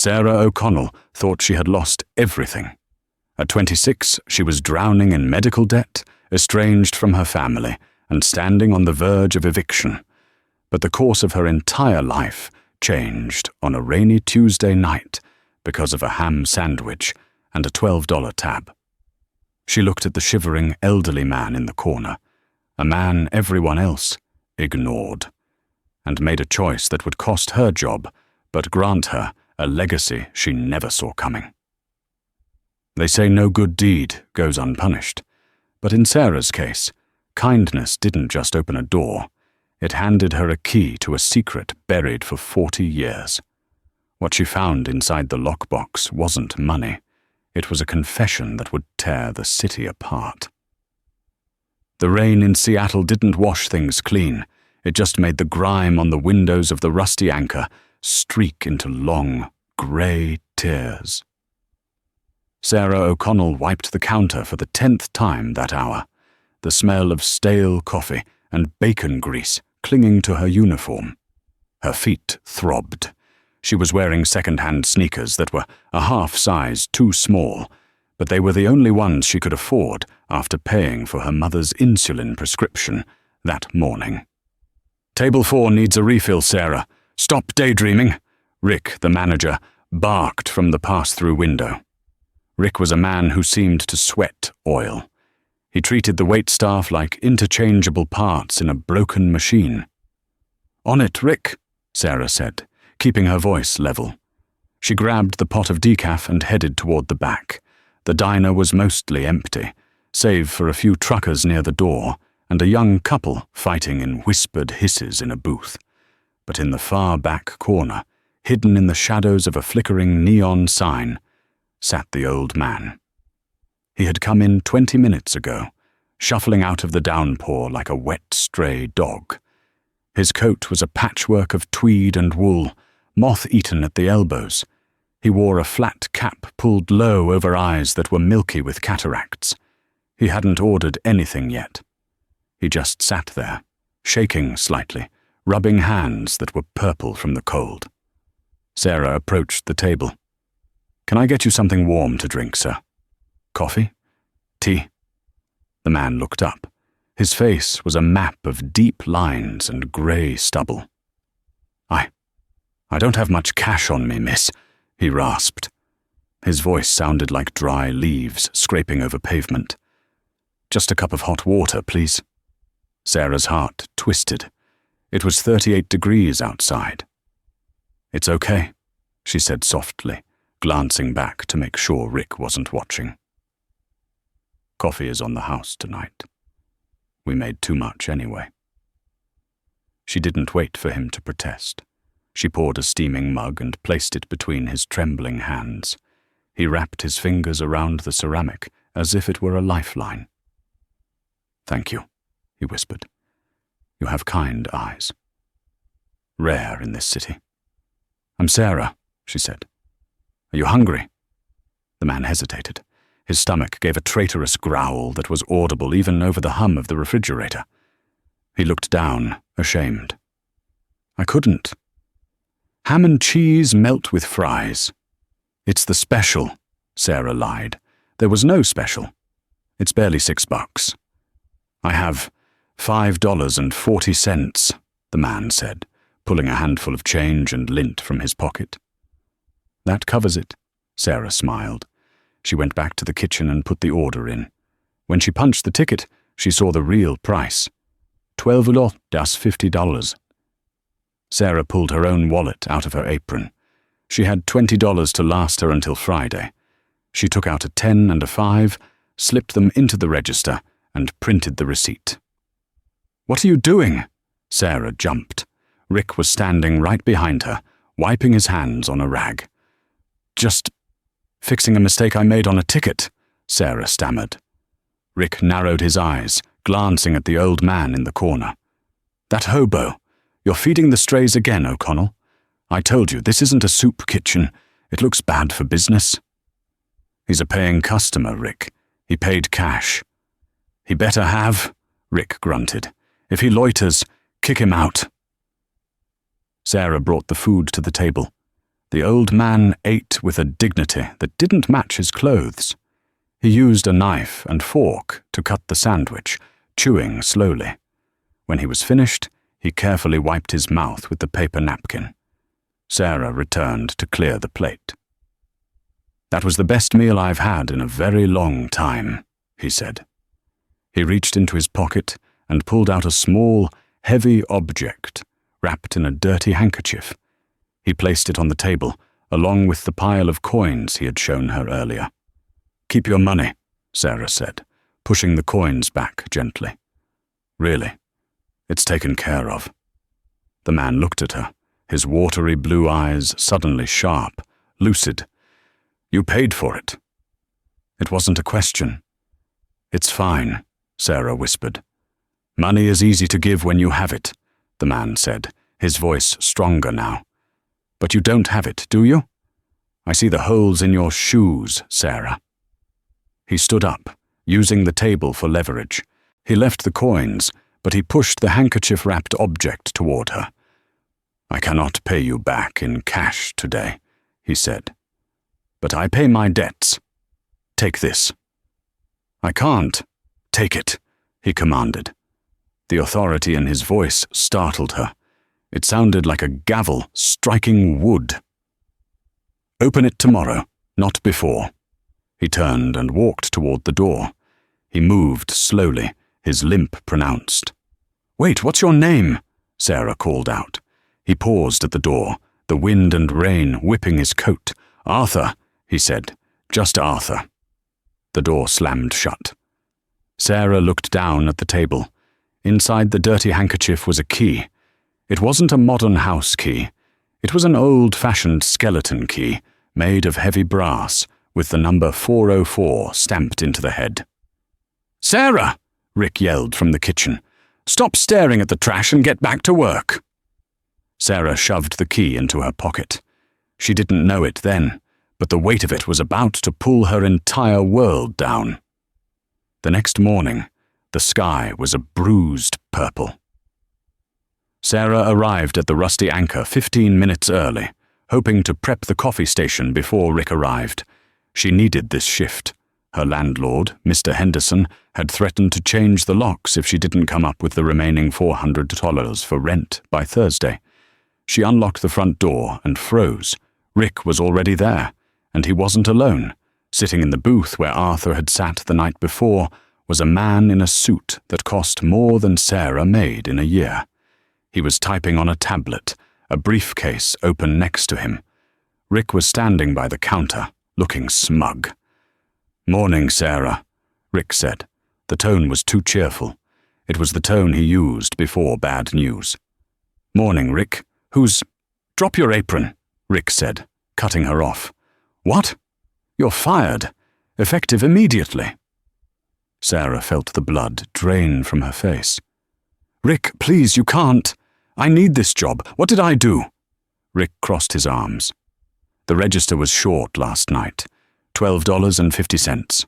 Sarah O'Connell thought she had lost everything. At 26, she was drowning in medical debt, estranged from her family, and standing on the verge of eviction. But the course of her entire life changed on a rainy Tuesday night because of a ham sandwich and a $12 tab. She looked at the shivering elderly man in the corner, a man everyone else ignored, and made a choice that would cost her job but grant her a legacy she never saw coming. They say no good deed goes unpunished, but in Sarah's case, kindness didn't just open a door, it handed her a key to a secret buried for 40 years. What she found inside the lockbox wasn't money, it was a confession that would tear the city apart. The rain in Seattle didn't wash things clean, it just made the grime on the windows of the rusty anchor streak into long, grey tears. Sarah O'Connell wiped the counter for the 10th time that hour, the smell of stale coffee and bacon grease clinging to her uniform. Her feet throbbed. She was wearing second-hand sneakers that were a half size too small, but they were the only ones she could afford after paying for her mother's insulin prescription that morning. "Table 4 needs a refill, Sarah. Stop daydreaming," Rick, the manager, barked from the pass-through window. Rick was a man who seemed to sweat oil. He treated the waitstaff like interchangeable parts in a broken machine. "On it, Rick," Sarah said, keeping her voice level. She grabbed the pot of decaf and headed toward the back. The diner was mostly empty, save for a few truckers near the door and a young couple fighting in whispered hisses in a booth. But in the far back corner, hidden in the shadows of a flickering neon sign, sat the old man. He had come in 20 minutes ago, shuffling out of the downpour like a wet stray dog. His coat was a patchwork of tweed and wool, moth-eaten at the elbows. He wore a flat cap pulled low over eyes that were milky with cataracts. He hadn't ordered anything yet. He just sat there, shaking slightly, rubbing hands that were purple from the cold. Sarah approached the table. "Can I get you something warm to drink, sir? Coffee? Tea?" The man looked up. His face was a map of deep lines and grey stubble. I don't have much cash on me, miss," he rasped. His voice sounded like dry leaves scraping over pavement. "Just a cup of hot water, please." Sarah's heart twisted. It was 38 degrees outside. "It's okay," she said softly, glancing back to make sure Rick wasn't watching. "Coffee is on the house tonight. We made too much anyway." She didn't wait for him to protest. She poured a steaming mug and placed it between his trembling hands. He wrapped his fingers around the ceramic as if it were a lifeline. "Thank you," he whispered. "You have kind eyes. Rare in this city." "I'm Sarah," she said. "Are you hungry?" The man hesitated. His stomach gave a traitorous growl that was audible even over the hum of the refrigerator. He looked down, ashamed. "I couldn't." "Ham and cheese melt with fries." "It's the special," Sarah lied. "There was no special. It's barely $6. "I have $5.40, the man said, pulling a handful of change and lint from his pocket. "That covers it," Sarah smiled. She went back to the kitchen and put the order in. When she punched the ticket, she saw the real price. $12.50. Sarah pulled her own wallet out of her apron. She had $20 to last her until Friday. She took out a 10 and a 5, slipped them into the register, and printed the receipt. "What are you doing?" Sarah jumped. Rick was standing right behind her, wiping his hands on a rag. "Just fixing a mistake I made on a ticket," Sarah stammered. Rick narrowed his eyes, glancing at the old man in the corner. "That hobo. You're feeding the strays again, O'Connell. I told you, this isn't a soup kitchen. It looks bad for business." "He's a paying customer, Rick. He paid cash." "He better have," Rick grunted. "If he loiters, kick him out." Sarah brought the food to the table. The old man ate with a dignity that didn't match his clothes. He used a knife and fork to cut the sandwich, chewing slowly. When he was finished, he carefully wiped his mouth with the paper napkin. Sarah returned to clear the plate. "That was the best meal I've had in a very long time," he said. He reached into his pocket and pulled out a small, heavy object wrapped in a dirty handkerchief. He placed it on the table, along with the pile of coins he had shown her earlier. "Keep your money," Sarah said, pushing the coins back gently. "Really? It's taken care of." The man looked at her, his watery blue eyes suddenly sharp, lucid. "You paid for it." "It wasn't a question." "It's fine," Sarah whispered. "Money is easy to give when you have it," the man said, his voice stronger now. "But you don't have it, do you? I see the holes in your shoes, Sarah." He stood up, using the table for leverage. He left the coins, but he pushed the handkerchief-wrapped object toward her. "I cannot pay you back in cash today," he said. "But I pay my debts. Take this." "I can't." "Take it," he commanded. The authority in his voice startled her. It sounded like a gavel striking wood. "Open it tomorrow, not before." He turned and walked toward the door. He moved slowly, his limp pronounced. "Wait, what's your name?" Sarah called out. He paused at the door, the wind and rain whipping his coat. "Arthur," he said, "just Arthur." The door slammed shut. Sarah looked down at the table. Inside the dirty handkerchief was a key. It wasn't a modern house key. It was an old-fashioned skeleton key, made of heavy brass, with the number 404 stamped into the head. "Sarah!" Rick yelled from the kitchen. "Stop staring at the trash and get back to work." Sarah shoved the key into her pocket. She didn't know it then, but the weight of it was about to pull her entire world down. The next morning, the sky was a bruised purple. Sarah arrived at the Rusty Anchor 15 minutes early, hoping to prep the coffee station before Rick arrived. She needed this shift. Her landlord, Mr. Henderson, had threatened to change the locks if she didn't come up with the remaining $400 for rent by Thursday. She unlocked the front door and froze. Rick was already there, and he wasn't alone. Sitting in the booth where Arthur had sat the night before was a man in a suit that cost more than Sarah made in a year. He was typing on a tablet, a briefcase open next to him. Rick was standing by the counter, looking smug. "Morning, Sarah," Rick said. The tone was too cheerful. It was the tone he used before bad news. "Morning, Rick. Drop your apron," Rick said, cutting her off. "What? You're fired. Effective immediately." Sarah felt the blood drain from her face. "Rick, please, you can't. I need this job. What did I do?" Rick crossed his arms. "The register was short last night. $12.50.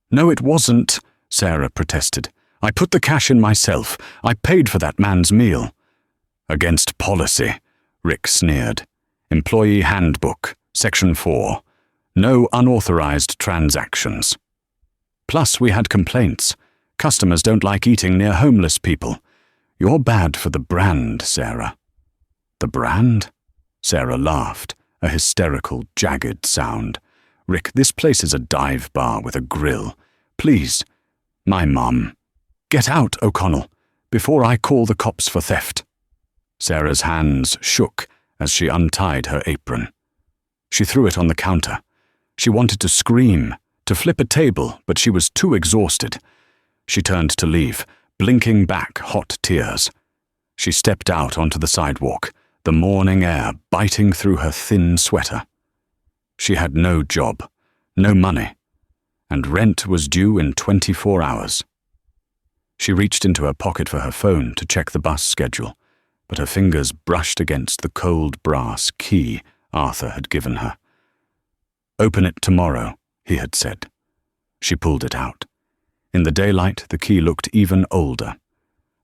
"No, it wasn't," Sarah protested. "I put the cash in myself. I paid for that man's meal." "Against policy," Rick sneered. "Employee Handbook, Section 4. No unauthorized transactions. Plus, we had complaints. Customers don't like eating near homeless people. You're bad for the brand, Sarah." "The brand?" Sarah laughed, a hysterical, jagged sound. "Rick, this place is a dive bar with a grill. Please, my mum. Get out, O'Connell, before I call the cops for theft." Sarah's hands shook as she untied her apron. She threw it on the counter. She wanted to scream, to flip a table, but she was too exhausted. She turned to leave, blinking back hot tears. She stepped out onto the sidewalk, the morning air biting through her thin sweater. She had no job, no money, and rent was due in 24 hours. She reached into her pocket for her phone to check the bus schedule, but her fingers brushed against the cold brass key Arthur had given her. "Open it tomorrow," he had said. She pulled it out. In the daylight, the key looked even older.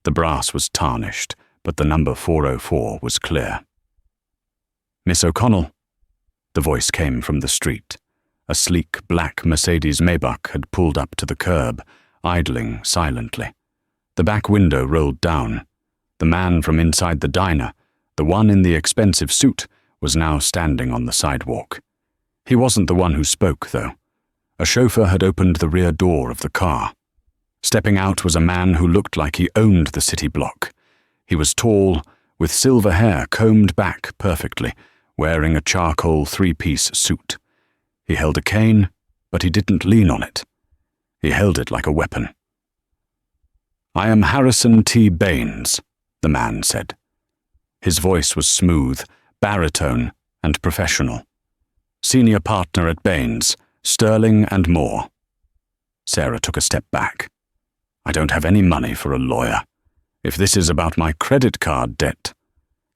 The brass was tarnished, but the number 404 was clear. "Miss O'Connell," The voice came from the street. A sleek black Mercedes Maybach had pulled up to the curb, idling silently. The back window rolled down. The man from inside the diner, the one in the expensive suit, was now standing on the sidewalk. He wasn't the one who spoke, though. A chauffeur had opened the rear door of the car. Stepping out was a man who looked like he owned the city block. He was tall, with silver hair combed back perfectly, wearing a charcoal three-piece suit. He held a cane, but he didn't lean on it. He held it like a weapon. "I am Harrison T. Baines," the man said. His voice was smooth, baritone, and professional. "Senior partner at Baines, Sterling and Moore." Sarah took a step back. "I don't have any money for a lawyer. If this is about my credit card debt..."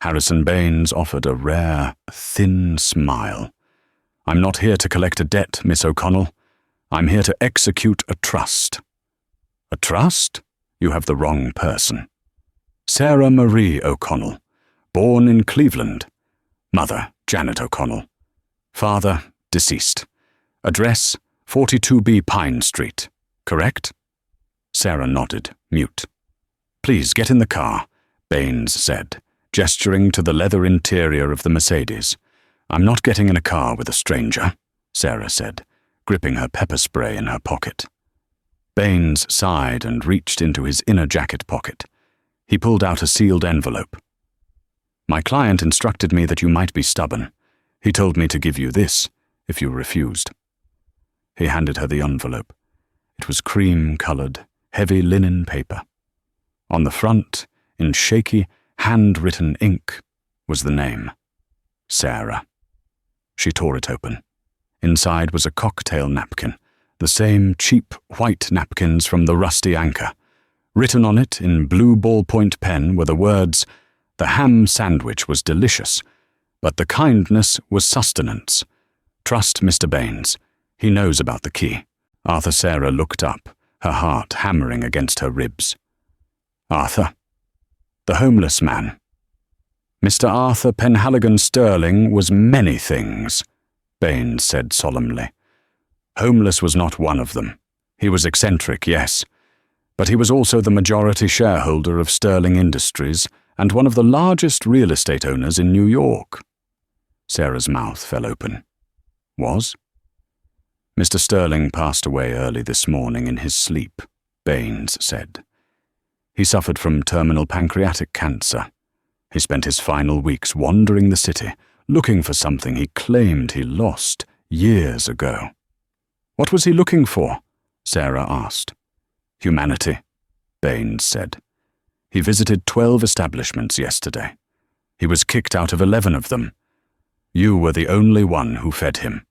Harrison Baines offered a rare, thin smile. "I'm not here to collect a debt, Miss O'Connell. I'm here to execute a trust." "A trust? You have the wrong person. Sarah Marie O'Connell, born in Cleveland. Mother, Janet O'Connell. Father, deceased. Address, 42B Pine Street. Correct?" Sarah nodded, mute. "Please get in the car," Baines said, gesturing to the leather interior of the Mercedes. "I'm not getting in a car with a stranger," Sarah said, gripping her pepper spray in her pocket. Baines sighed and reached into his inner jacket pocket. He pulled out a sealed envelope. "My client instructed me that you might be stubborn. He told me to give you this, if you refused." He handed her the envelope. It was cream-colored, heavy linen paper. On the front, in shaky, hand-written ink, was the name, Sarah. She tore it open. Inside was a cocktail napkin, the same cheap white napkins from the Rusty Anchor. Written on it in blue ballpoint pen were the words, "The ham sandwich was delicious, but the kindness was sustenance. Trust Mr. Baines. He knows about the key." Arthur Sarah looked up, her heart hammering against her ribs. "Arthur?" "The homeless man." "Mr. Arthur Penhaligon Sterling was many things," Baines said solemnly. "Homeless was not one of them. He was eccentric, yes, but he was also the majority shareholder of Sterling Industries and one of the largest real estate owners in New York." Sarah's mouth fell open. "Was?" "Mr. Sterling passed away early this morning in his sleep," Baines said. "He suffered from terminal pancreatic cancer. He spent his final weeks wandering the city, looking for something he claimed he lost years ago." "What was he looking for?" Sarah asked. "Humanity," Baines said. "He visited 12 establishments yesterday. He was kicked out of 11 of them. You were the only one who fed him."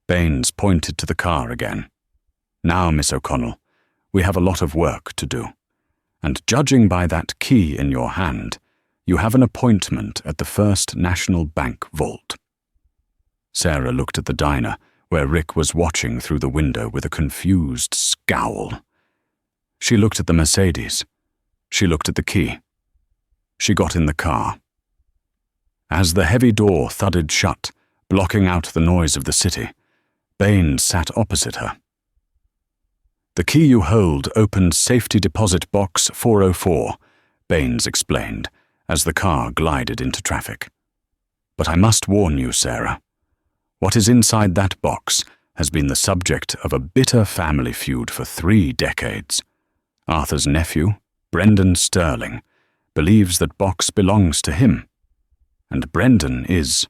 Baines pointed to the car again. "Now, Miss O'Connell, we have a lot of work to do. And judging by that key in your hand, you have an appointment at the First National Bank vault." Sarah looked at the diner, where Rick was watching through the window with a confused scowl. She looked at the Mercedes. She looked at the key. She got in the car. As the heavy door thudded shut, blocking out the noise of the city, Baines sat opposite her. "The key you hold opened safety deposit box 404, Baines explained, as the car glided into traffic. "But I must warn you, Sarah. What is inside that box has been the subject of a bitter family feud for 3 decades. Arthur's nephew, Brendan Sterling, believes that box belongs to him. And Brendan is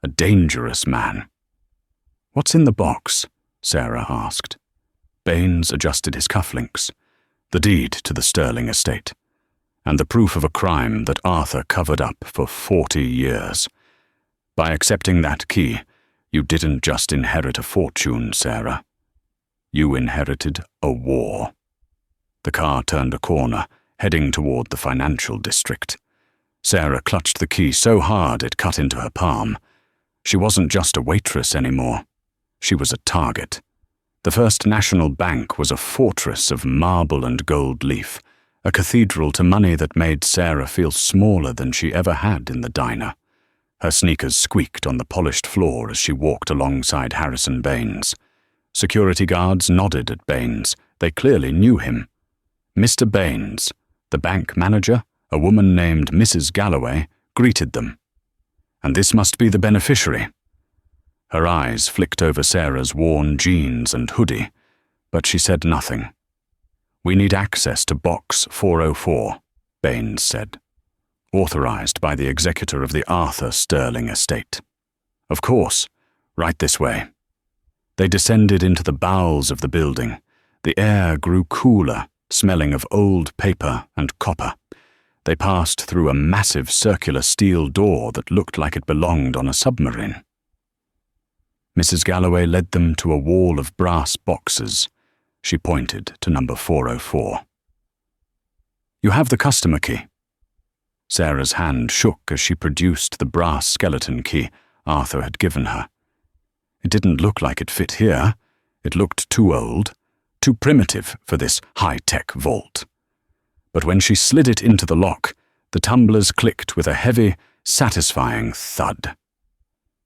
a dangerous man." "What's in the box?" Sarah asked. Baines adjusted his cufflinks. "The deed to the Sterling estate, and the proof of a crime that Arthur covered up for 40 years. By accepting that key, you didn't just inherit a fortune, Sarah. You inherited a war." The car turned a corner, heading toward the financial district. Sarah clutched the key so hard it cut into her palm. She wasn't just a waitress anymore. She was a target. The First National Bank was a fortress of marble and gold leaf, a cathedral to money that made Sarah feel smaller than she ever had in the diner. Her sneakers squeaked on the polished floor as she walked alongside Harrison Baines. Security guards nodded at Baines. They clearly knew him. Mr. Baines, the bank manager, a woman named Mrs. Galloway, greeted them. And this must be the beneficiary. Her eyes flicked over Sarah's worn jeans and hoodie, but she said nothing. "We need access to Box 404, Baines said. "Authorized by the executor of the Arthur Sterling estate." "Of course, right this way." They descended into the bowels of the building. The air grew cooler, smelling of old paper and copper. They passed through a massive circular steel door that looked like it belonged on a submarine. Mrs. Galloway led them to a wall of brass boxes. She pointed to number 404. "You have the customer key." Sarah's hand shook as she produced the brass skeleton key Arthur had given her. It didn't look like it fit here. It looked too old, too primitive for this high-tech vault. But when she slid it into the lock, the tumblers clicked with a heavy, satisfying thud.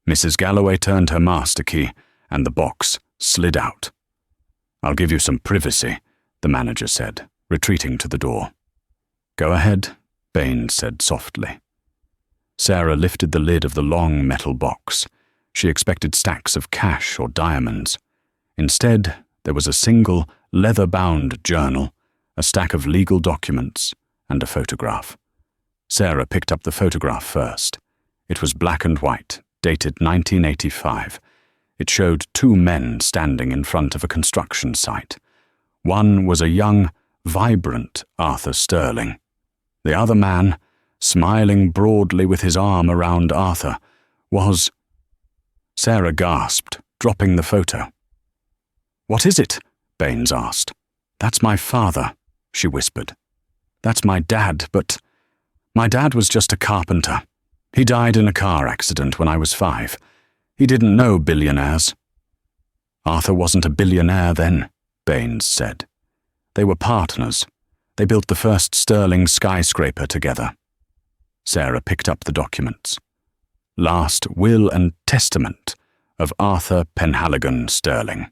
Mrs. Galloway turned her master key, and the box slid out. "I'll give you some privacy," the manager said, retreating to the door. "Go ahead," Baines said softly. Sarah lifted the lid of the long metal box. She expected stacks of cash or diamonds. Instead, there was a single, leather-bound journal, a stack of legal documents, and a photograph. Sarah picked up the photograph first. It was black and white, dated 1985. It showed two men standing in front of a construction site. One was a young, vibrant Arthur Sterling. The other man, smiling broadly with his arm around Arthur, was... Sarah gasped, dropping the photo. "What is it?" Baines asked. "That's my father," she whispered. "That's my dad, but my dad was just a carpenter. He died in a car accident when I was 5. He didn't know billionaires." "Arthur wasn't a billionaire then," Baines said. "They were partners. They built the first Sterling skyscraper together." Sarah picked up the documents. "Last will and testament of Arthur Penhaligon Sterling.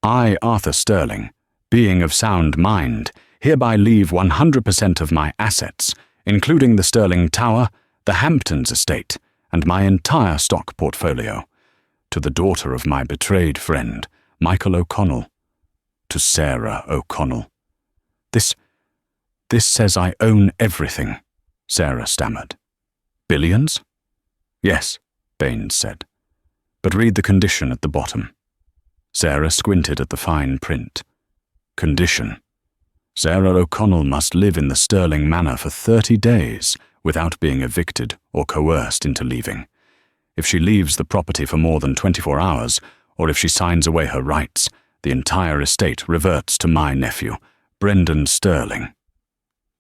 I, Arthur Sterling, being of sound mind, hereby leave 100% of my assets, including the Sterling Tower, the Hamptons estate, and my entire stock portfolio, to the daughter of my betrayed friend, Michael O'Connell, to Sarah O'Connell. This says I own everything," Sarah stammered. "Billions?" "Yes," Baines said. "But read the condition at the bottom." Sarah squinted at the fine print. Condition: Sarah O'Connell must live in the Sterling Manor for 30 days without being evicted or coerced into leaving. If she leaves the property for more than 24 hours, or if she signs away her rights, the entire estate reverts to my nephew, Brendan Sterling.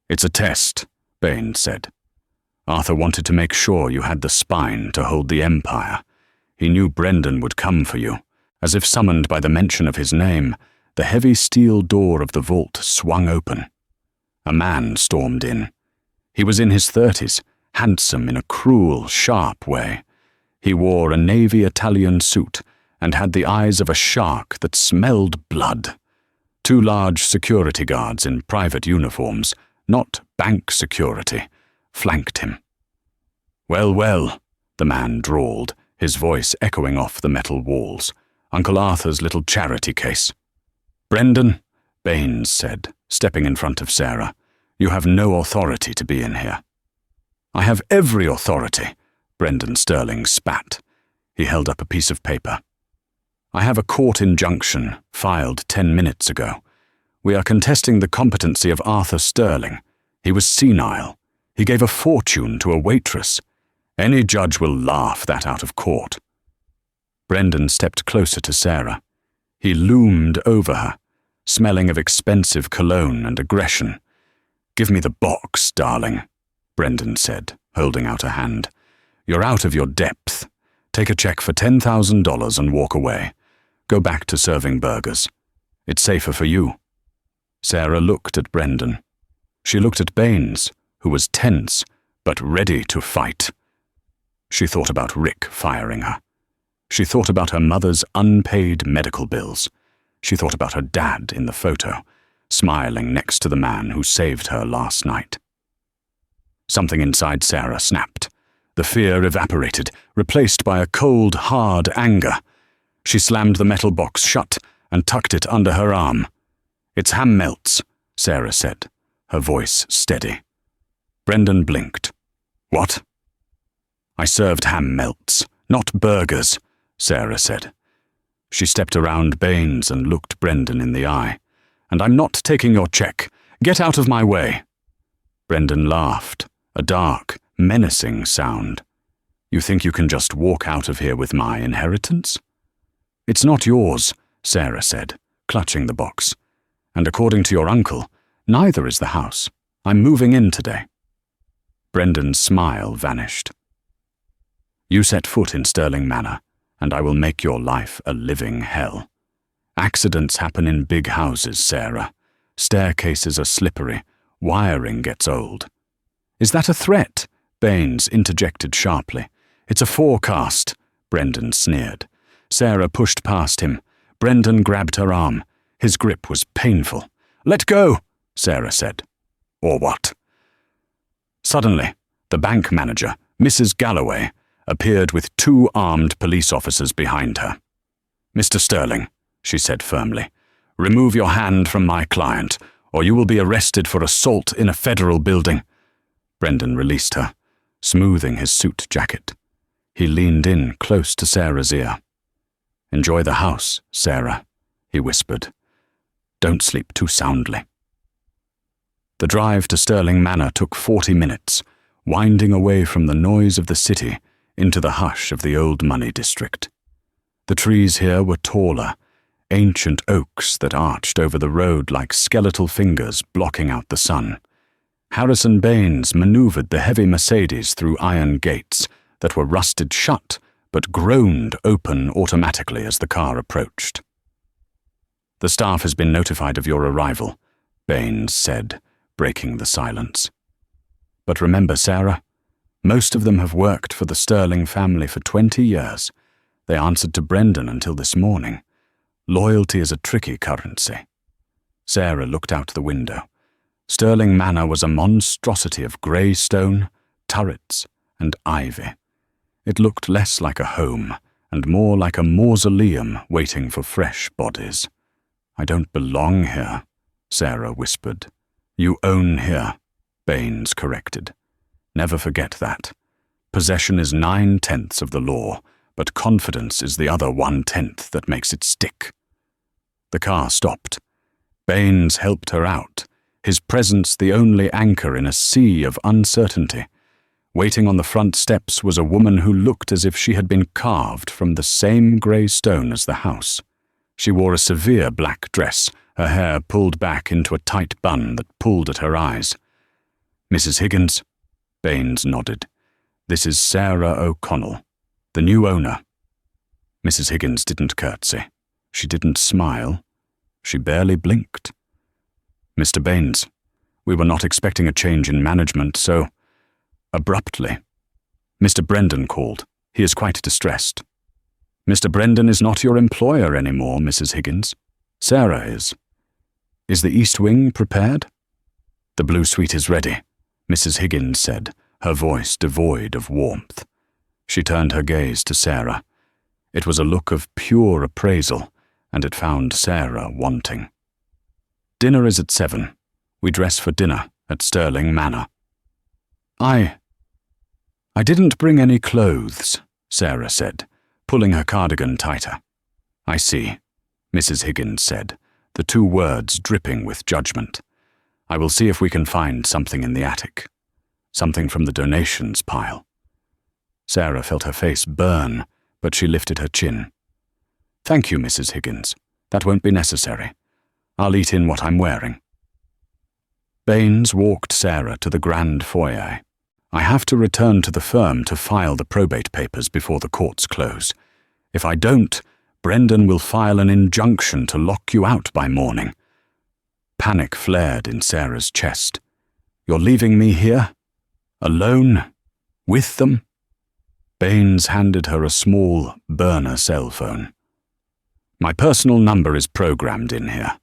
"It's a test," Baines said. "Arthur wanted to make sure you had the spine to hold the empire. He knew Brendan would come for you. As if summoned by the mention of his name, the heavy steel door of the vault swung open. A man stormed in. He was in his 30s, handsome in a cruel, sharp way. He wore a navy Italian suit and had the eyes of a shark that smelled blood. 2 large security guards in private uniforms, not bank security, flanked him. "Well, well," the man drawled, his voice echoing off the metal walls. "Uncle Arthur's little charity case." "Brendan," Baines said, stepping in front of Sarah, "you have no authority to be in here." "I have every authority," Brendan Sterling spat. He held up a piece of paper. "I have a court injunction filed 10 minutes ago. We are contesting the competency of Arthur Sterling. He was senile. He gave a fortune to a waitress. Any judge will laugh that out of court." Brendan stepped closer to Sarah. He loomed over her, smelling of expensive cologne and aggression. "Give me the box, darling," Brendan said, holding out a hand. "You're out of your depth. Take a check for $10,000 and walk away. Go back to serving burgers. It's safer for you." Sarah looked at Brendan. She looked at Baines, who was tense, but ready to fight. She thought about Rick firing her. She thought about her mother's unpaid medical bills. She thought about her dad in the photo, smiling next to the man who saved her last night. Something inside Sarah snapped. The fear evaporated, replaced by a cold, hard anger. She slammed the metal box shut and tucked it under her arm. "It's ham melts," Sarah said, her voice steady. Brendan blinked. "What?" "I served ham melts, not burgers," Sarah said. She stepped around Baines and looked Brendan in the eye. "And I'm not taking your check. Get out of my way." Brendan laughed, a dark, menacing sound. "You think you can just walk out of here with my inheritance?" "It's not yours," Sarah said, clutching the box. "And according to your uncle, neither is the house. I'm moving in today." Brendan's smile vanished. "You set foot in Sterling Manor, and I will make your life a living hell. Accidents happen in big houses, Sarah. Staircases are slippery. Wiring gets old." "Is that a threat?" Baines interjected sharply. "It's a forecast," Brendan sneered. Sarah pushed past him. Brendan grabbed her arm. His grip was painful. "Let go," Sarah said. "Or what?" Suddenly, the bank manager, Mrs. Galloway, appeared with 2 armed police officers behind her. "Mr. Sterling," she said firmly, "remove your hand from my client, or you will be arrested for assault in a federal building." Brendan released her, smoothing his suit jacket. He leaned in close to Sarah's ear. "Enjoy the house, Sarah," he whispered. "Don't sleep too soundly." The drive to Sterling Manor took 40 minutes, winding away from the noise of the city into the hush of the old money district. The trees here were taller, ancient oaks that arched over the road like skeletal fingers blocking out the sun. Harrison Baines maneuvered the heavy Mercedes through iron gates that were rusted shut but groaned open automatically as the car approached. "The staff has been notified of your arrival," Baines said, breaking the silence. "But remember, Sarah, most of them have worked for the Sterling family for 20 years. They answered to Brendan until this morning. Loyalty is a tricky currency." Sarah looked out the window. Sterling Manor was a monstrosity of grey stone, turrets, and ivy. It looked less like a home and more like a mausoleum waiting for fresh bodies. "I don't belong here," Sarah whispered. "You own here," Baines corrected. "Never forget that. Possession is 9/10 of the law, but confidence is the other 1/10 that makes it stick." The car stopped. Baines helped her out, his presence the only anchor in a sea of uncertainty. Waiting on the front steps was a woman who looked as if she had been carved from the same grey stone as the house. She wore a severe black dress, her hair pulled back into a tight bun that pulled at her eyes. "Mrs. Higgins?" Baines nodded. "This is Sarah O'Connell, the new owner." Mrs. Higgins didn't curtsy. She didn't smile. She barely blinked. "Mr. Baines, we were not expecting a change in management, so..." Abruptly, Mr. Brendan called. "He is quite distressed." "Mr. Brendan is not your employer anymore, Mrs. Higgins. Sarah is. Is the East Wing prepared?" "The blue suite is ready," Mrs. Higgins said, her voice devoid of warmth. She turned her gaze to Sarah. It was a look of pure appraisal, and it found Sarah wanting. "Dinner is at 7. We dress for dinner at Sterling Manor." I didn't bring any clothes," Sarah said, pulling her cardigan tighter. "I see," Mrs. Higgins said, the 2 words dripping with judgment. "I will see if we can find something in the attic. Something from the donations pile." Sarah felt her face burn, but she lifted her chin. "Thank you, Mrs. Higgins. That won't be necessary. I'll eat in what I'm wearing." Baines walked Sarah to the grand foyer. "I have to return to the firm to file the probate papers before the courts close. If I don't, Brendan will file an injunction to lock you out by morning." Panic flared in Sarah's chest. "You're leaving me here? Alone? With them?" Baines handed her a small burner cell phone. "My personal number is programmed in here.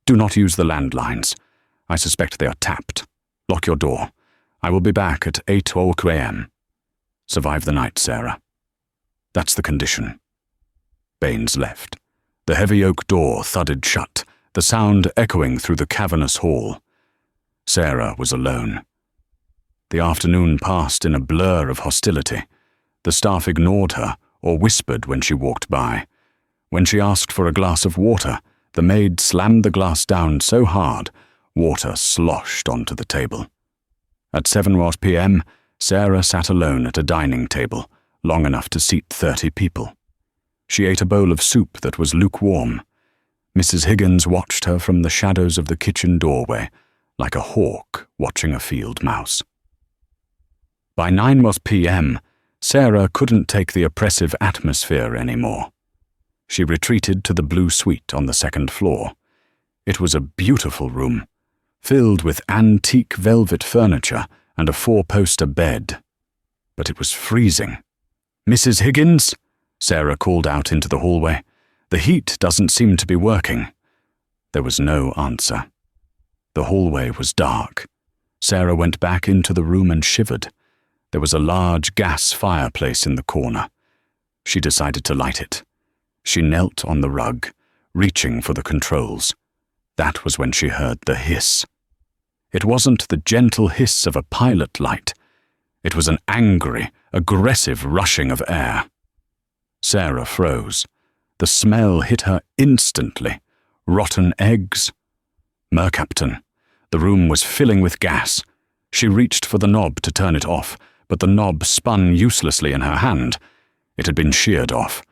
Do not use the landlines. I suspect they are tapped. Lock your door. I will be back at 8 a.m. Survive the night, Sarah." "That's the condition." Baines left. The heavy oak door thudded shut, the sound echoing through the cavernous hall. Sarah was alone. The afternoon passed in a blur of hostility. The staff ignored her or whispered when she walked by. When she asked for a glass of water, the maid slammed the glass down so hard, water sloshed onto the table. At 7 p.m., Sarah sat alone at a dining table, long enough to seat 30 people. She ate a bowl of soup that was lukewarm. Mrs. Higgins watched her from the shadows of the kitchen doorway, like a hawk watching a field mouse. By 9 p.m., Sarah couldn't take the oppressive atmosphere anymore. She retreated to the blue suite on the second floor. It was a beautiful room, filled with antique velvet furniture and a 4-poster bed. But it was freezing. "Mrs. Higgins?" Sarah called out into the hallway. "The heat doesn't seem to be working." There was no answer. The hallway was dark. Sarah went back into the room and shivered. There was a large gas fireplace in the corner. She decided to light it. She knelt on the rug, reaching for the controls. That was when she heard the hiss. It wasn't the gentle hiss of a pilot light. It was an angry, aggressive rushing of air. Sarah froze. The smell hit her instantly. Rotten eggs. Mercaptan. The room was filling with gas. She reached for the knob to turn it off, but the knob spun uselessly in her hand. It had been sheared off.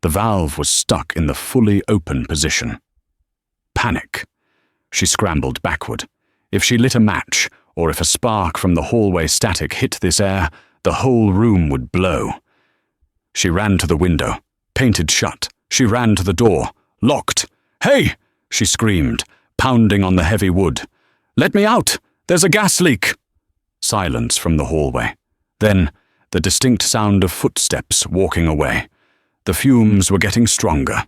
The valve was stuck in the fully open position. Panic. She scrambled backward. If she lit a match, or if a spark from the hallway static hit this air, the whole room would blow. She ran to the window. Painted shut. She ran to the door. Locked. "Hey!" she screamed, pounding on the heavy wood. "Let me out! There's a gas leak!" Silence from the hallway. Then, the distinct sound of footsteps walking away. The fumes were getting stronger.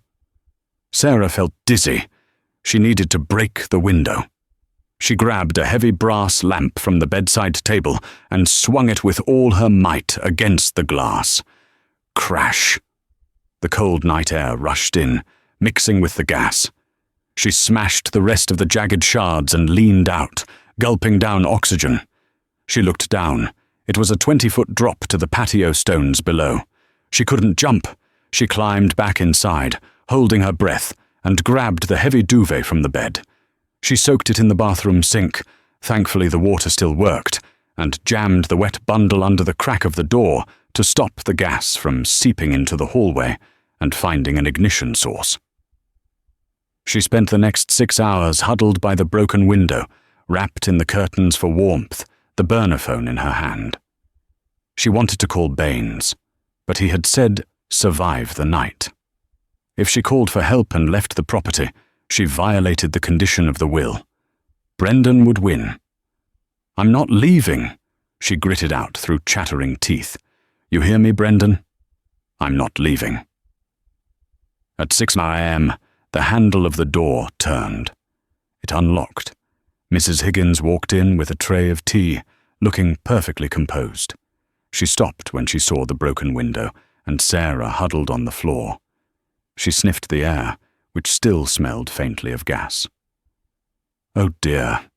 Sarah felt dizzy. She needed to break the window. She grabbed a heavy brass lamp from the bedside table and swung it with all her might against the glass. Crash. The cold night air rushed in, mixing with the gas. She smashed the rest of the jagged shards and leaned out, gulping down oxygen. She looked down. It was a 20-foot drop to the patio stones below. She couldn't jump. She climbed back inside, holding her breath, and grabbed the heavy duvet from the bed. She soaked it in the bathroom sink. Thankfully, the water still worked, and jammed the wet bundle under the crack of the door to stop the gas from seeping into the hallway and finding an ignition source. She spent the next 6 hours huddled by the broken window, wrapped in the curtains for warmth, the burner phone in her hand. She wanted to call Baines, but he had said, "Survive the night." If she called for help and left the property, she violated the condition of the will. Brendan would win. "I'm not leaving," she gritted out through chattering teeth. "You hear me, Brendan? I'm not leaving." At 6 a.m., the handle of the door turned. It unlocked. Mrs. Higgins walked in with a tray of tea, looking perfectly composed. She stopped when she saw the broken window and Sarah huddled on the floor. She sniffed the air, which still smelled faintly of gas. "Oh dear,"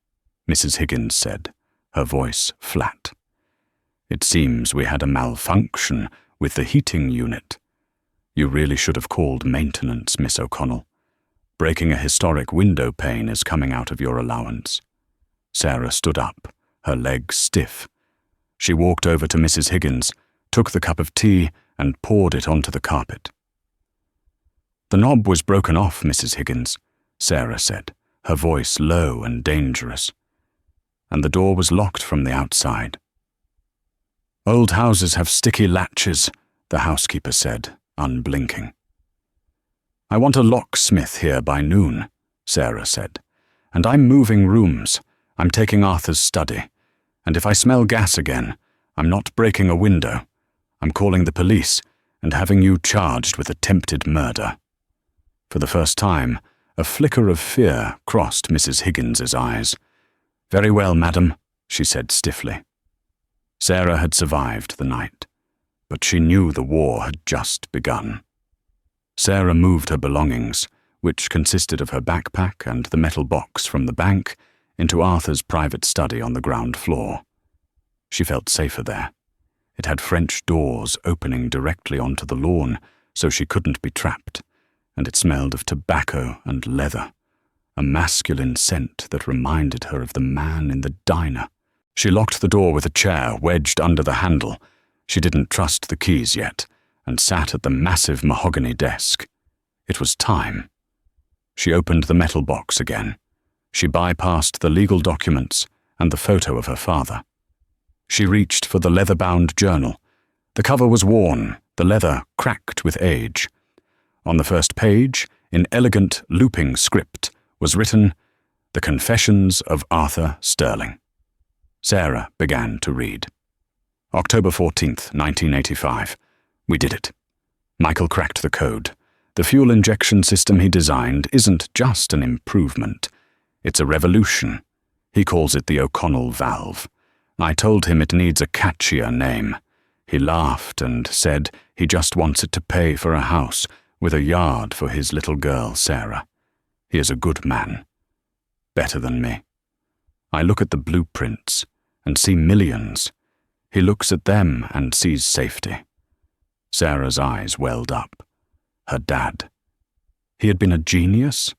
Mrs. Higgins said, her voice flat. "It seems we had a malfunction with the heating unit. You really should have called maintenance, Miss O'Connell. Breaking a historic window pane is coming out of your allowance." Sarah stood up, her legs stiff. She walked over to Mrs. Higgins, took the cup of tea, and poured it onto the carpet. "The knob was broken off, Mrs. Higgins," Sarah said, her voice low and dangerous. "And the door was locked from the outside." "Old houses have sticky latches," the housekeeper said, unblinking. "I want a locksmith here by noon," Sarah said. "And I'm moving rooms. I'm taking Arthur's study. And if I smell gas again, I'm not breaking a window. I'm calling the police and having you charged with attempted murder." For the first time, a flicker of fear crossed Mrs. Higgins's eyes. "Very well, madam," she said stiffly. Sarah had survived the night, but she knew the war had just begun. Sarah moved her belongings, which consisted of her backpack and the metal box from the bank, into Arthur's private study on the ground floor. She felt safer there. It had French doors opening directly onto the lawn, so she couldn't be trapped, and it smelled of tobacco and leather, a masculine scent that reminded her of the man in the diner. She locked the door with a chair wedged under the handle. She didn't trust the keys yet, and sat at the massive mahogany desk. It was time. She opened the metal box again. She bypassed the legal documents and the photo of her father. She reached for the leather-bound journal. The cover was worn, the leather cracked with age. On the first page, in elegant looping script, was written, "The Confessions of Arthur Sterling." Sarah began to read. October 14th, 1985. We did it. Michael cracked the code. The fuel injection system he designed isn't just an improvement. It's a revolution. He calls it the O'Connell valve. I told him it needs a catchier name. He laughed and said he just wants it to pay for a house with a yard for his little girl, Sarah. He is a good man. Better than me. I look at the blueprints and see millions. He looks at them and sees safety. Sarah's eyes welled up. Her dad. He had been a genius.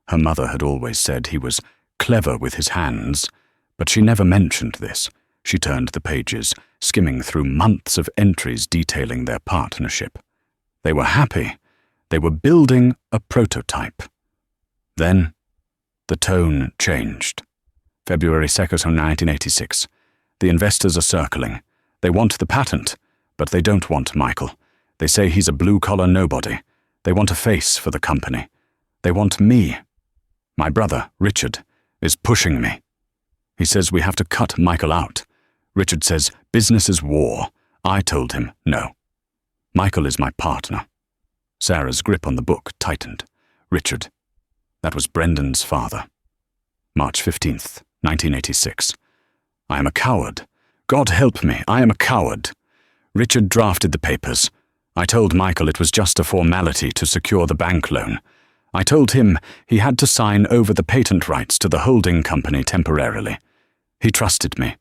Her mother had always said he was clever with his hands, but she never mentioned this. She turned the pages, skimming through months of entries detailing their partnership. They were happy. They were building a prototype. Then, the tone changed. February 2nd, 1986. The investors are circling. They want the patent, but they don't want Michael. They say he's a blue-collar nobody. They want a face for the company. They want me. My brother, Richard, is pushing me. He says we have to cut Michael out. Richard says business is war. I told him no. Michael is my partner. Sarah's grip on the book tightened. Richard. That was Brendan's father. March 15th, 1986. I am a coward. God help me, I am a coward. Richard drafted the papers. I told Michael it was just a formality to secure the bank loan. I told him he had to sign over the patent rights to the holding company temporarily. He trusted me.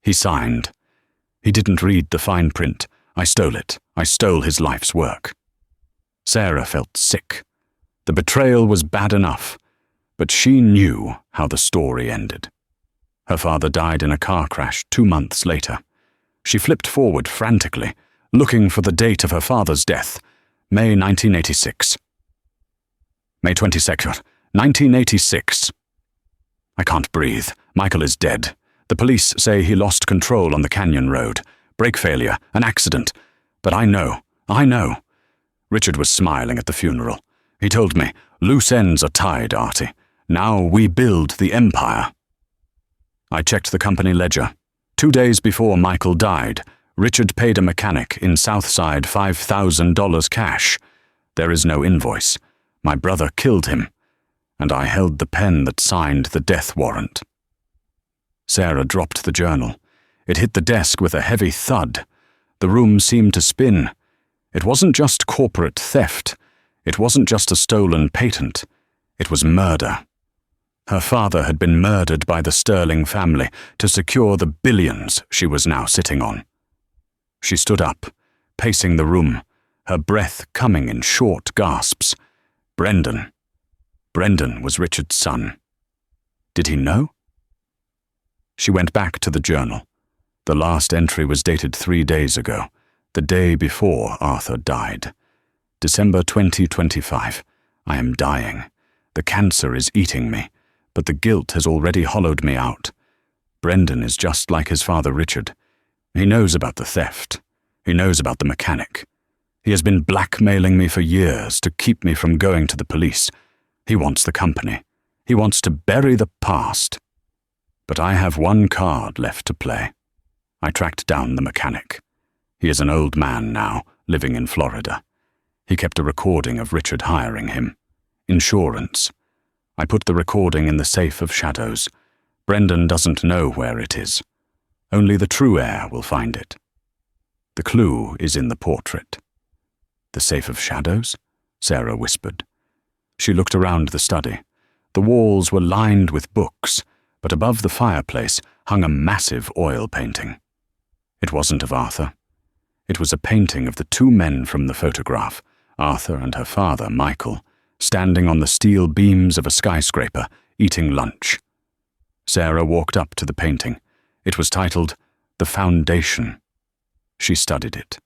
He signed. He didn't read the fine print. I stole it. I stole his life's work. Sarah felt sick. The betrayal was bad enough, but she knew how the story ended. Her father died in a car crash 2 months later. She flipped forward frantically, looking for the date of her father's death, May 1986. May 22nd, 1986. I can't breathe. Michael is dead. The police say he lost control on the canyon road. Brake failure, an accident. But I know. Richard was smiling at the funeral. He told me, loose ends are tied, Artie. Now we build the empire. I checked the company ledger. 2 days before Michael died, Richard paid a mechanic in Southside $5,000 cash. There is no invoice. My brother killed him, and I held the pen that signed the death warrant. Sarah dropped the journal. It hit the desk with a heavy thud. The room seemed to spin. It wasn't just corporate theft. It wasn't just a stolen patent. It was murder. Her father had been murdered by the Sterling family to secure the billions she was now sitting on. She stood up, pacing the room, her breath coming in short gasps. Brendan. Brendan was Richard's son. Did he know? She went back to the journal. The last entry was dated 3 days ago, the day before Arthur died. December 2025. I am dying. The cancer is eating me, but the guilt has already hollowed me out. Brendan is just like his father Richard. He knows about the theft. He knows about the mechanic. He has been blackmailing me for years to keep me from going to the police. He wants the company. He wants to bury the past. But I have one card left to play. I tracked down the mechanic. He He is an old man now, living in Florida. He kept a recording of Richard hiring him. Insurance. I put the recording in the safe of shadows. Brendan doesn't know where it is. Only the true heir will find it. The clue is in the portrait. The safe of shadows? Sarah whispered. She looked around the study. The walls were lined with books, but above the fireplace hung a massive oil painting. It wasn't of Arthur. It was a painting of the two men from the photograph, Arthur and her father, Michael, standing on the steel beams of a skyscraper, eating lunch. Sarah walked up to the painting. It was titled, The Foundation. She studied it.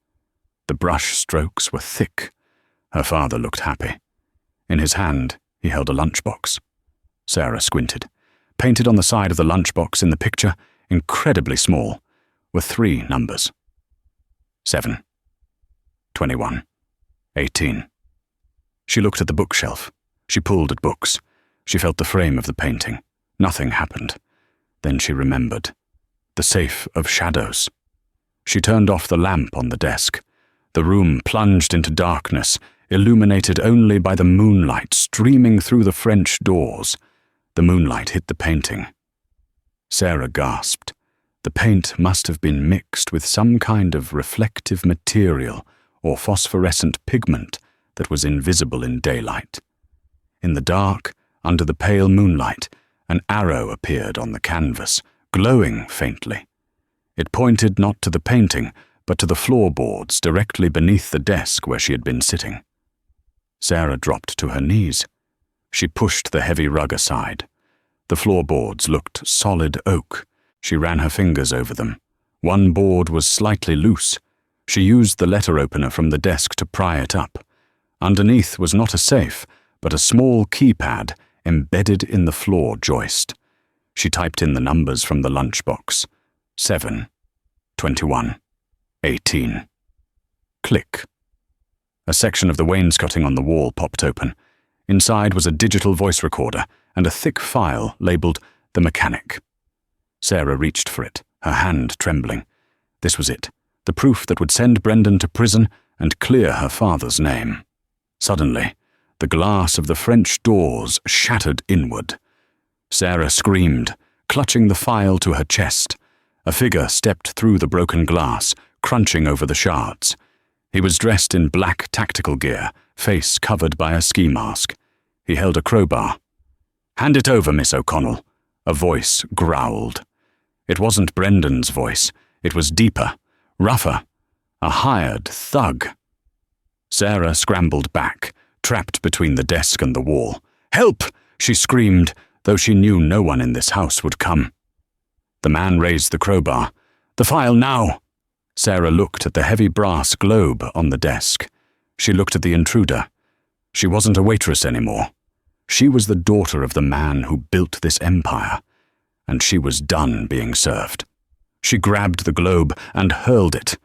The brush strokes were thick. Her father looked happy. In his hand, he held a lunchbox. Sarah squinted. Painted on the side of the lunchbox in the picture, incredibly small, were 3 numbers. 7, 21, 18. She looked at the bookshelf. She pulled at books. She felt the frame of the painting. Nothing happened. Then she remembered. The safe of shadows. She turned off the lamp on the desk. The room plunged into darkness, illuminated only by the moonlight streaming through the French doors. The moonlight hit the painting. Sarah gasped. The paint must have been mixed with some kind of reflective material or phosphorescent pigment that was invisible in daylight. In the dark, under the pale moonlight, an arrow appeared on the canvas, glowing faintly. It pointed not to the painting, but to the floorboards directly beneath the desk where she had been sitting. Sarah dropped to her knees. She pushed the heavy rug aside. The floorboards looked solid oak. She ran her fingers over them. One board was slightly loose. She used the letter opener from the desk to pry it up. Underneath was not a safe, but a small keypad embedded in the floor joist. She typed in the numbers from the lunchbox. 7, 21, 18. Click. A section of the wainscoting on the wall popped open. Inside was a digital voice recorder and a thick file labeled The Mechanic. Sarah reached for it, her hand trembling. This was it, the proof that would send Brendan to prison and clear her father's name. Suddenly, the glass of the French doors shattered inward. Sarah screamed, clutching the file to her chest. A figure stepped through the broken glass, crunching over the shards. He was dressed in black tactical gear, face covered by a ski mask. He held a crowbar. "Hand it over, Miss O'Connell," a voice growled. It wasn't Brendan's voice. It was deeper, rougher, a hired thug. Sarah scrambled back, trapped between the desk and the wall. "Help!" she screamed, though she knew no one in this house would come. The man raised the crowbar. "The file now!" Sarah looked at the heavy brass globe on the desk. She looked at the intruder. She wasn't a waitress anymore. She was the daughter of the man who built this empire, and she was done being served. She grabbed the globe and hurled it,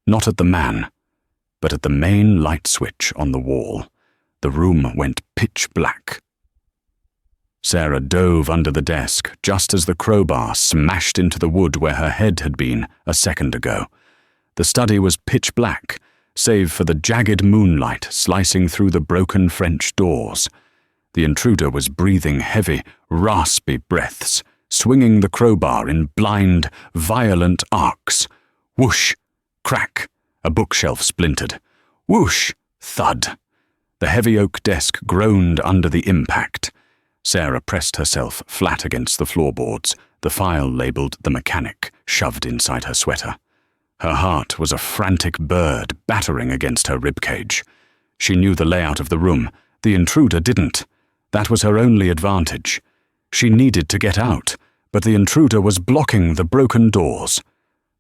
not at the man, but at the main light switch on the wall. The room went pitch black. Sarah dove under the desk just as the crowbar smashed into the wood where her head had been a second ago. The study was pitch black, save for the jagged moonlight slicing through the broken French doors. The intruder was breathing heavy, raspy breaths, swinging the crowbar in blind, violent arcs. Whoosh! Crack! A bookshelf splintered. Whoosh! Thud! The heavy oak desk groaned under the impact. Sarah pressed herself flat against the floorboards, the file labeled The Mechanic shoved inside her sweater. Her heart was a frantic bird battering against her ribcage. She knew the layout of the room. The intruder didn't. That was her only advantage. She needed to get out, but the intruder was blocking the broken doors.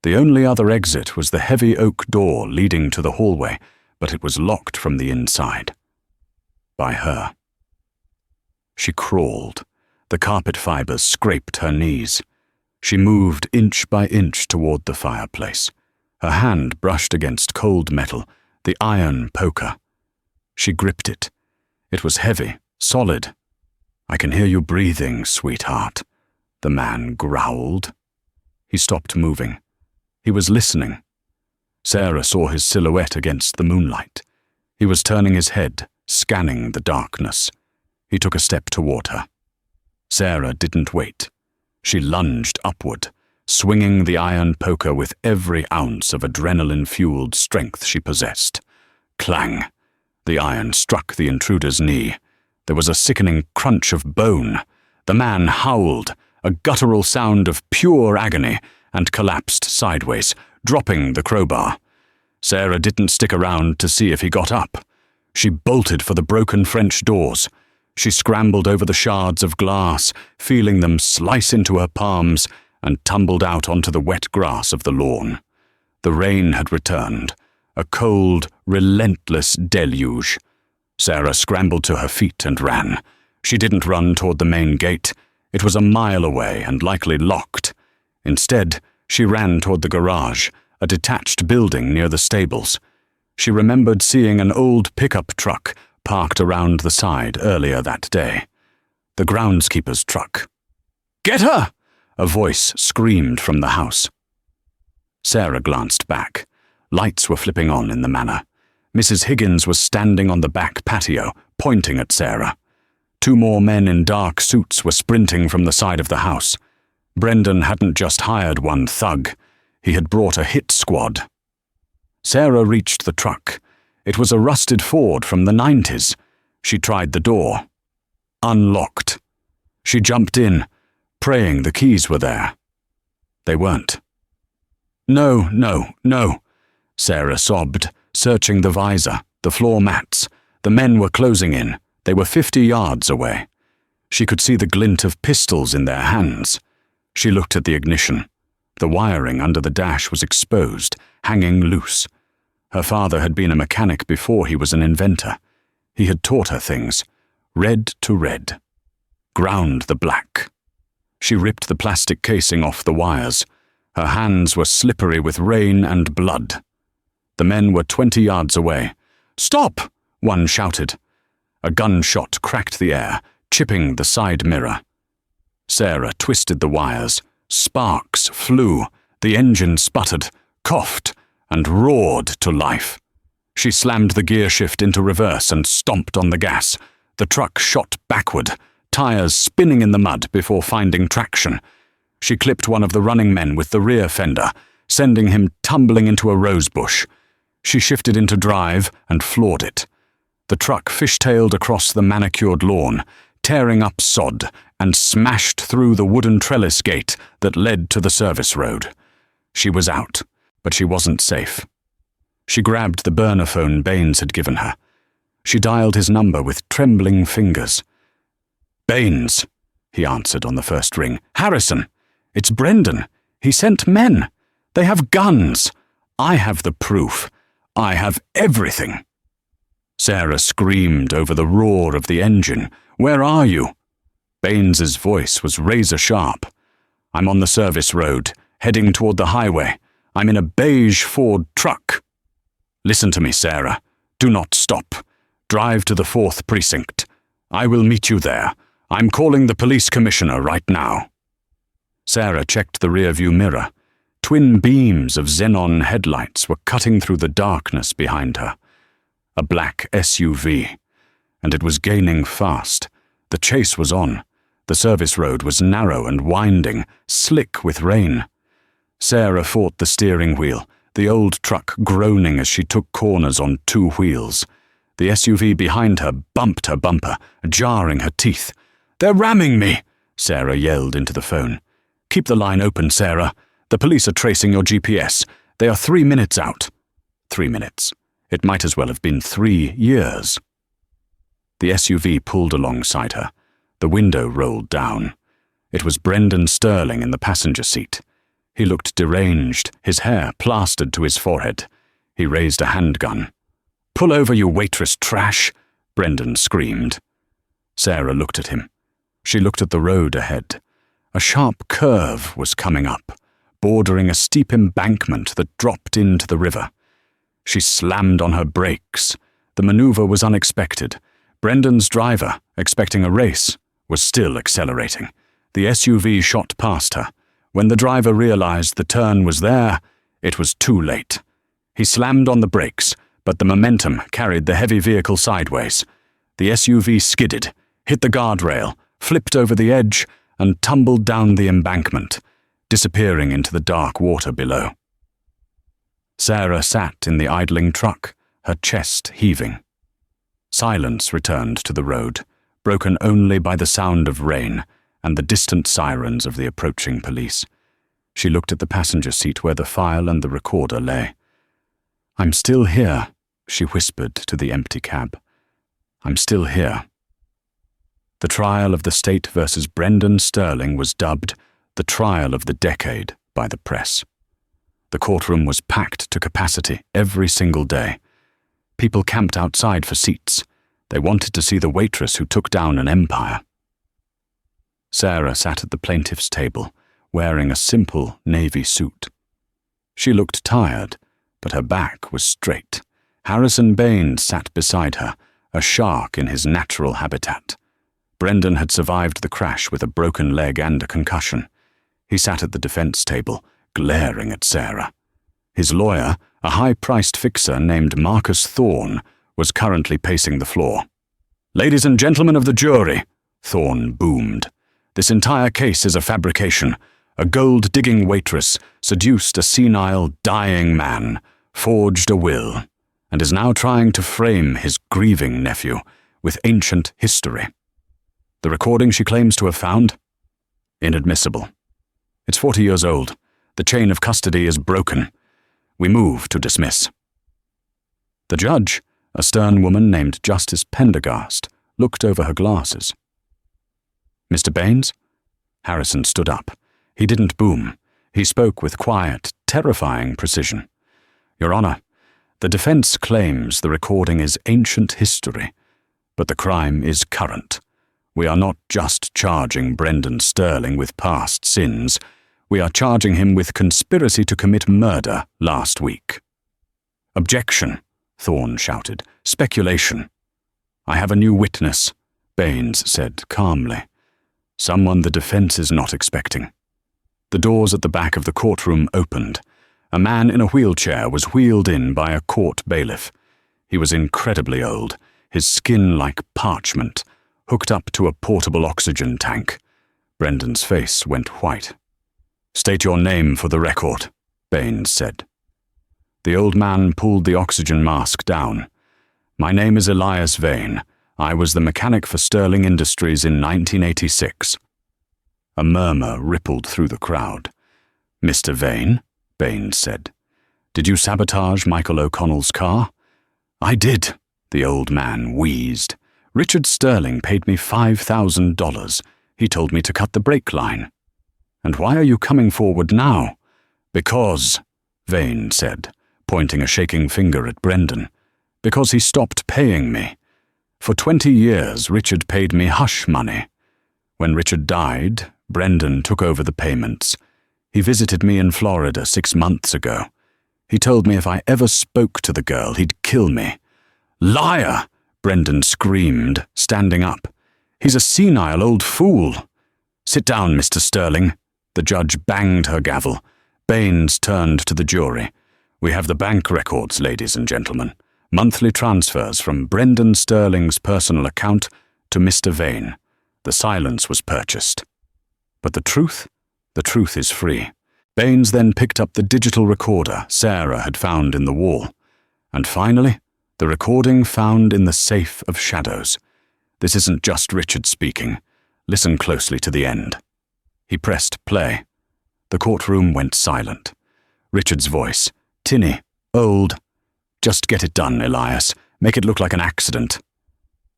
The only other exit was the heavy oak door leading to the hallway, but it was locked from the inside. By her. She crawled. The carpet fibers scraped her knees. She moved inch by inch toward the fireplace. Her hand brushed against cold metal, the iron poker. She gripped it. It was heavy, solid. "I can hear you breathing, sweetheart," the man growled. He stopped moving. He was listening. Sarah saw his silhouette against the moonlight. He was turning his head, scanning the darkness. He took a step toward her. Sarah didn't wait. She lunged upward, swinging the iron poker with every ounce of adrenaline-fueled strength she possessed. Clang! The iron struck the intruder's knee. There was a sickening crunch of bone. The man howled, a guttural sound of pure agony, and collapsed sideways, dropping the crowbar. Sarah didn't stick around to see if he got up. She bolted for the broken French doors. She scrambled over the shards of glass, feeling them slice into her palms, and tumbled out onto the wet grass of the lawn. The rain had returned, a cold, relentless deluge. Sarah scrambled to her feet and ran. She didn't run toward the main gate. It was a mile away and likely locked. Instead, she ran toward the garage, a detached building near the stables. She remembered seeing an old pickup truck parked around the side earlier that day. The groundskeeper's truck. "Get her!" a voice screamed from the house. Sarah glanced back. Lights were flipping on in the manor. Mrs. Higgins was standing on the back patio, pointing at Sarah. 2 more men in dark suits were sprinting from the side of the house. Brendan hadn't just hired one thug. He had brought a hit squad. Sarah reached the truck. It was a rusted Ford from the 90s. She tried the door. Unlocked. She jumped in, praying the keys were there. They weren't. No, no, no, Sarah sobbed, searching the visor, the floor mats. The men were closing in. They were 50 yards away. She could see the glint of pistols in their hands. She looked at the ignition. The wiring under the dash was exposed, hanging loose. Her father had been a mechanic before he was an inventor. He had taught her things. Red to red. Ground the black. She ripped the plastic casing off the wires. Her hands were slippery with rain and blood. The men were 20 yards away. "Stop!" one shouted. A gunshot cracked the air, chipping the side mirror. Sarah twisted the wires. Sparks flew. The engine sputtered, coughed, and roared to life. She slammed the gear shift into reverse and stomped on the gas. The truck shot backward, tires spinning in the mud before finding traction. She clipped one of the running men with the rear fender, sending him tumbling into a rose bush. She shifted into drive and floored it. The truck fishtailed across the manicured lawn, tearing up sod, and smashed through the wooden trellis gate that led to the service road. She was out, but she wasn't safe. She grabbed the burner phone Baines had given her. She dialed his number with trembling fingers. "Baines," he answered on the first ring. "Harrison. It's Brendan. He sent men. They have guns. I have the proof. I have everything." Sarah screamed over the roar of the engine. "Where are you?" Baines's voice was razor-sharp. "I'm on the service road, heading toward the highway. I'm in a beige Ford truck." "Listen to me, Sarah. Do not stop. Drive to the 4th precinct. I will meet you there. I'm calling the police commissioner right now." Sarah checked the rearview mirror. Twin beams of xenon headlights were cutting through the darkness behind her. A black SUV. And it was gaining fast. The chase was on. The service road was narrow and winding, slick with rain. Sarah fought the steering wheel, the old truck groaning as she took corners on 2 wheels. The SUV behind her bumped her bumper, jarring her teeth. "They're ramming me!" Sarah yelled into the phone. "Keep the line open, Sarah. The police are tracing your GPS. They are 3 minutes out." 3 minutes. It might as well have been 3 years. The SUV pulled alongside her. The window rolled down. It was Brendan Sterling in the passenger seat. He looked deranged, his hair plastered to his forehead. He raised a handgun. "Pull over, you Waitress trash!" Brendan screamed. Sarah looked at him. She looked at the road ahead. A sharp curve was coming up, bordering a steep embankment that dropped into the river. She slammed on her brakes. The maneuver was unexpected. Brendan's driver, expecting a race, was still accelerating. The SUV shot past her. When the driver realized the turn was there, it was too late. He slammed on the brakes, but the momentum carried the heavy vehicle sideways. The SUV skidded, hit the guardrail, flipped over the edge, and tumbled down the embankment, disappearing into the dark water below. Sarah sat in the idling truck, her chest heaving. Silence returned to the road, broken only by the sound of rain and the distant sirens of the approaching police. She looked at the passenger seat where the file and the recorder lay. "I'm still here," she whispered to the empty cab. "I'm still here." The trial of the state versus Brendan Sterling was dubbed the trial of the decade by the press. The courtroom was packed to capacity every single day. People camped outside for seats. They wanted to see the waitress who took down an empire. Sarah sat at the plaintiff's table, wearing a simple navy suit. She looked tired, but her back was straight. Harrison Baines sat beside her, a shark in his natural habitat. Brendan had survived the crash with a broken leg and a concussion. He sat at the defense table, glaring at Sarah. His lawyer, a high-priced fixer named Marcus Thorne, was currently pacing the floor. "Ladies and gentlemen of the jury," Thorne boomed, "this entire case is a fabrication. A gold-digging waitress seduced a senile, dying man, forged a will, and is now trying to frame his grieving nephew with ancient history. The recording she claims to have found? Inadmissible. It's 40 years old. The chain of custody is broken. We move to dismiss." The judge, a stern woman named Justice Pendergast, looked over her glasses. "Mr. Baines?" Harrison stood up. He didn't boom. He spoke with quiet, terrifying precision. "Your Honor, the defense claims the recording is ancient history, but the crime is current. We are not just charging Brendan Sterling with past sins. We are charging him with conspiracy to commit murder last week." "Objection," Thorne shouted. "Speculation." "I have a new witness," Baines said calmly. "Someone the defense is not expecting." The doors at the back of the courtroom opened. A man in a wheelchair was wheeled in by a court bailiff. He was incredibly old, his skin like parchment, hooked up to a portable oxygen tank. Brendan's face went white. "State your name for the record," Baines said. The old man pulled the oxygen mask down. "My name is Elias Vane. I was the mechanic for Sterling Industries in 1986. A murmur rippled through the crowd. "Mr. Vane," Baines said, "did you sabotage Michael O'Connell's car?" "I did," the old man wheezed. "Richard Sterling paid me $5,000. He told me to cut the brake line." "And why are you coming forward now?" "Because," Vane said, pointing a shaking finger at Brendan, "because he stopped paying me. For 20 years, Richard paid me hush money. When Richard died, Brendan took over the payments. He visited me in Florida 6 months ago. He told me if I ever spoke to the girl, he'd kill me." "Liar!" Brendan screamed, standing up. "He's a senile old fool." "Sit down, Mr. Sterling." The judge banged her gavel. Baines turned to the jury. "We have the bank records, ladies and gentlemen. Monthly transfers from Brendan Sterling's personal account to Mr. Vane. The silence was purchased. But the truth is free." Baines then picked up the digital recorder Sarah had found in the wall. And finally, the recording found in the safe of shadows. This isn't just Richard speaking. Listen closely to the end. He pressed play. The courtroom went silent. Richard's voice, tinny, old. "Just get it done, Elias. Make it look like an accident."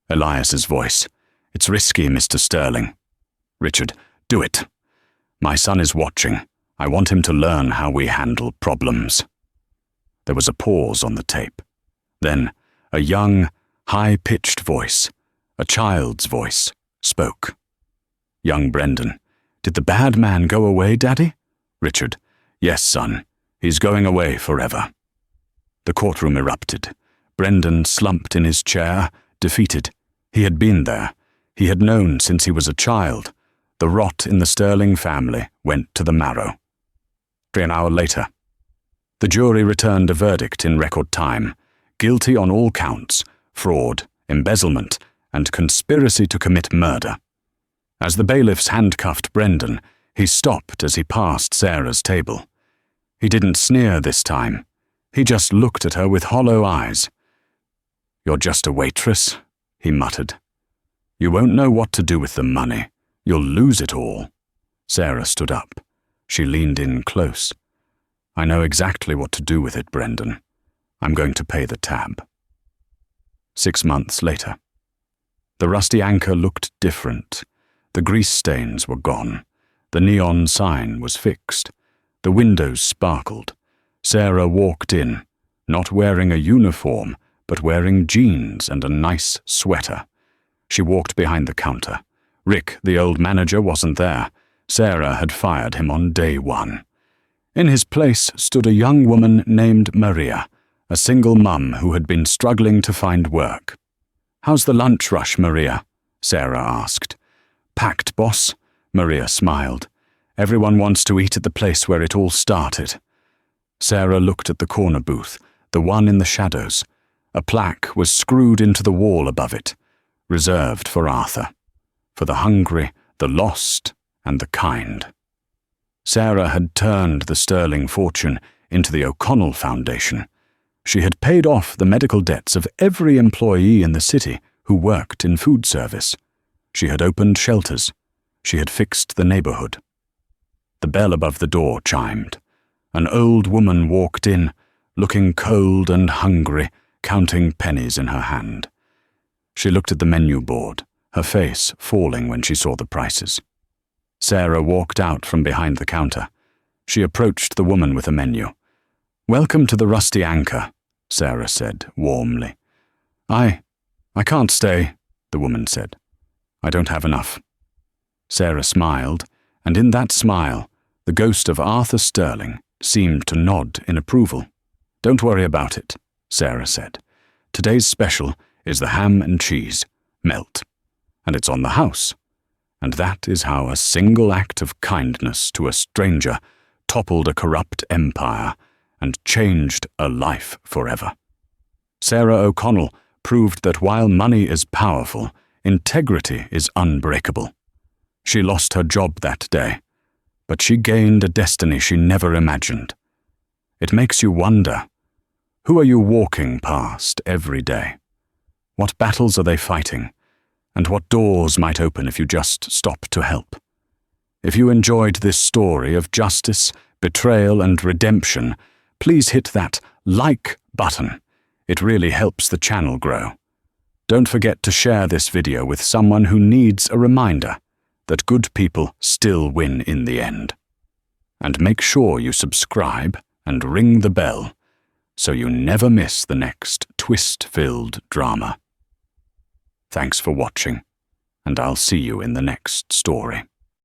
Elias's voice, "It's risky, Mr. Sterling." Richard, "Do it. My son is watching. I want him to learn how we handle problems." There was a pause on the tape. Then, a young, high-pitched voice, a child's voice, spoke. "Young Brendan, did the bad man go away, Daddy?" Richard, "Yes, son. He's going away forever." The courtroom erupted. Brendan slumped in his chair, defeated. He had been there. He had known since he was a child. The rot in the Sterling family went to the marrow. 1 hour later. The jury returned a verdict in record time, guilty on all counts: fraud, embezzlement, and conspiracy to commit murder. As the bailiffs handcuffed Brendan, he stopped as he passed Sarah's table. He didn't sneer this time. He just looked at her with hollow eyes. "You're just a waitress," he muttered. "You won't know what to do with the money. You'll lose it all." Sarah stood up. She leaned in close. "I know exactly what to do with it, Brendan. I'm going to pay the tab." 6 months later. The rusty anchor looked different. The grease stains were gone. The neon sign was fixed. The windows sparkled. Sarah walked in, not wearing a uniform, but wearing jeans and a nice sweater. She walked behind the counter. Rick, the old manager, wasn't there. Sarah had fired him on day 1. In his place stood a young woman named Maria, a single mum who had been struggling to find work. "How's the lunch rush, Maria?" Sarah asked. "Packed, boss," Maria smiled. "Everyone wants to eat at the place where it all started." Sarah looked at the corner booth, the one in the shadows. A plaque was screwed into the wall above it, reserved for Arthur, for the hungry, the lost, and the kind. Sarah had turned the sterling fortune into the O'Connell Foundation. She had paid off the medical debts of every employee in the city who worked in food service. She had opened shelters. She had fixed the neighborhood. The bell above the door chimed. An old woman walked in, looking cold and hungry, counting pennies in her hand. She looked at the menu board, her face falling when she saw the prices. Sarah walked out from behind the counter. She approached the woman with a menu. "Welcome to the Rusty Anchor," Sarah said warmly. I can't stay," the woman said. "I don't have enough." Sarah smiled, and in that smile, the ghost of Arthur Sterling seemed to nod in approval. "Don't worry about it," Sarah said. "Today's special is the ham and cheese, melt, and it's on the house. And that is how a single act of kindness to a stranger toppled a corrupt empire and changed a life forever." Sarah O'Connell proved that while money is powerful, integrity is unbreakable. She lost her job that day, but she gained a destiny she never imagined. It makes you wonder, who are you walking past every day? What battles are they fighting? And what doors might open if you just stop to help? If you enjoyed this story of justice, betrayal, and redemption, please hit that like button. It really helps the channel grow. Don't forget to share this video with someone who needs a reminder that good people still win in the end. And make sure you subscribe and ring the bell so you never miss the next twist-filled drama. Thanks for watching, and I'll see you in the next story.